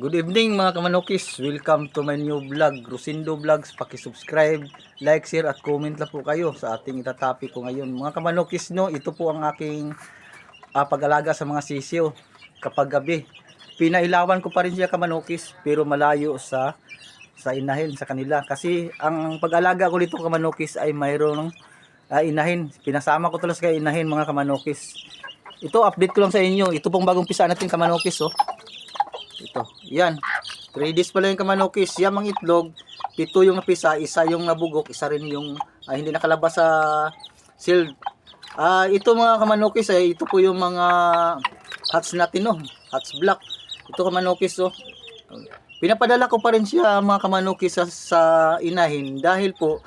Good evening mga kamanokis. Welcome to my new vlog, Rosindo Vlogs. Paki-subscribe, like, share at comment lang po kayo sa ating itatopic ko ngayon. Mga kamanokis, no, ito po ang aking pag-alaga sa mga sisiyo kapag gabi. Pinailawan ko pa rin siya kamanokis, pero malayo sa inahin sa kanila. Kasi ang pag-alaga ko dito kamanokis ay mayroong inahin. Pinasama ko talaga sa inahin mga kamanokis. Ito update ko lang sa inyo. Ito pong bagong pisa natin kamanokis, oh. Ito, yan. 3 days pala yung kamanokis. Yan ang itlog. 7 yung napisa, isa yung nabugok, isa rin yung hindi nakalabas sa sealed. Ito mga kamanokis ito po yung mga hats natin, no. Hats black. Ito kamanokis, oh. Pinapadala ko pa rin siya mga kamanokis sa inahin dahil po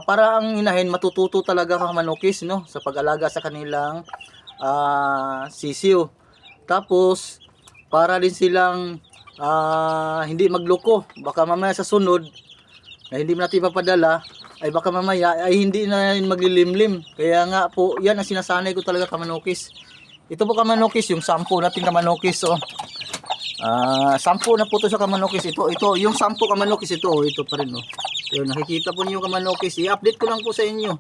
para ang inahin matututo talaga kamanokis, no, sa pag-alaga sa kanilang sisiyo. Tapos para din silang hindi magloko. Baka mamaya sa sunod na hindi natin papadala ay baka mamaya ay hindi na maglilimlim. Kaya nga po yan ang sinasanay ko talaga kamanokis. Ito po kamanokis yung sampo natin kamanokis, oh. Sampo na po to sa kamanokis. Ito yung sampo kamanokis ito pa rin, oh. Yun, nakikita po niyo kamanokis. I-update ko lang po sa inyo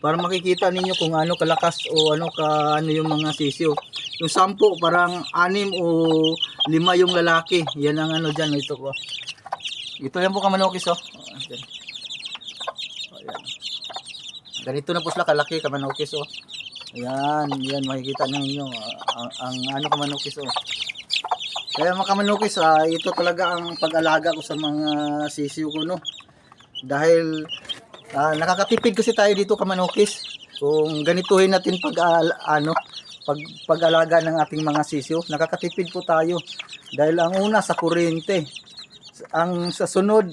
para makikita ninyo kung ano kalakas o ano yung mga sisiyo. Yung 10 parang 6 o 5 yung lalaki. Yan ang diyan, ito ko. Ito yan po kamanokis, oh. Ayan. Ganito na po sila kalaki kamanokis, oh. Yan makikita ninyo ang kamanokis, oh. Kaya mga kamanokis, ito talaga ang pag-alaga ko sa mga sisiyo ko, no. Dahil nakakatipid kasi tayo dito kamanokis kung ganituhin natin pag-alaga ng ating mga sisiyo. Nakakatipid po tayo dahil ang una sa kuryente, ang sa sunod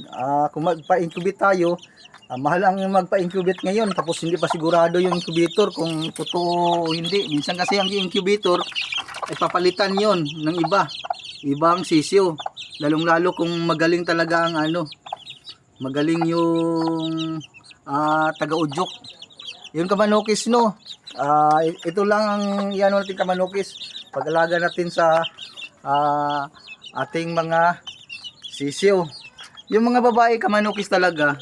kung magpa-incubate tayo, mahal ang magpa-incubate ngayon tapos hindi pa sigurado yung incubator kung totoo o hindi. Minsan kasi ang incubator ay papalitan yon ng ibang sisiyo, lalong lalo kung magaling talaga ang magaling yung taga-udyok. Yun kamanokis, no. Ito lang ang natin kamanokis, pag-alaga natin sa ating mga sisiyo. Yung mga babae kamanokis talaga,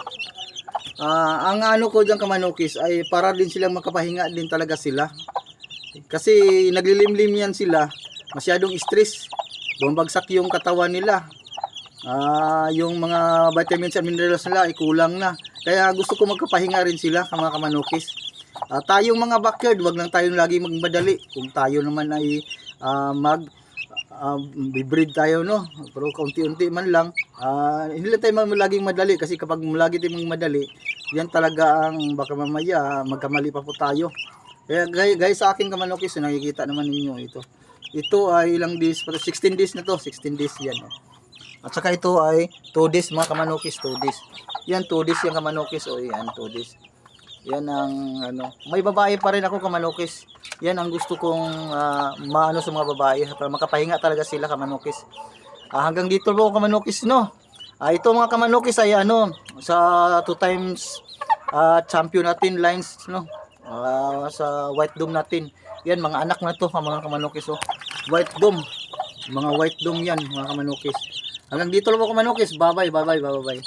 ang ko diyan kamanokis ay para din silang makapahinga din talaga sila. Kasi naglilimlim yan sila, masyadong stress, bumabagsak yung katawan nila. Yung mga vitamins and minerals nila ay kulang na. Kaya gusto ko magkapahinga rin sila mga kamanokis. Tayong mga backyard, wag lang tayong lagi magmadali. Kung tayo naman ay bibreed tayo, no, pero kaunti-unti man lang, hindi lang tayo laging madali. Kasi kapag lagi tayong madali, yan talaga ang baka mamaya magkamali pa po tayo. Kaya guys, sa akin kamanokis, nakikita naman ninyo ito ay ilang days, 16 days na to, 16 days yan, oh. At saka ito ay 2 days mga kamanokis, 2 days. Yan 2 days yung kamanokis, oh, yan 2 days. Yan ang may babae pa rin ako kamanokis. Yan ang gusto kong maano sa mga babae para makapahinga talaga sila kamanokis. Hanggang dito po kamanokis, no. Ito mga kamanokis ay sa 2 times champion natin lines, no. Sa white dome natin. Yan mga anak na to mga kamanokis, oh. White dome. Mga white dome yan mga kamanokis. Hanggang dito lang po kamanokis. Bye bye.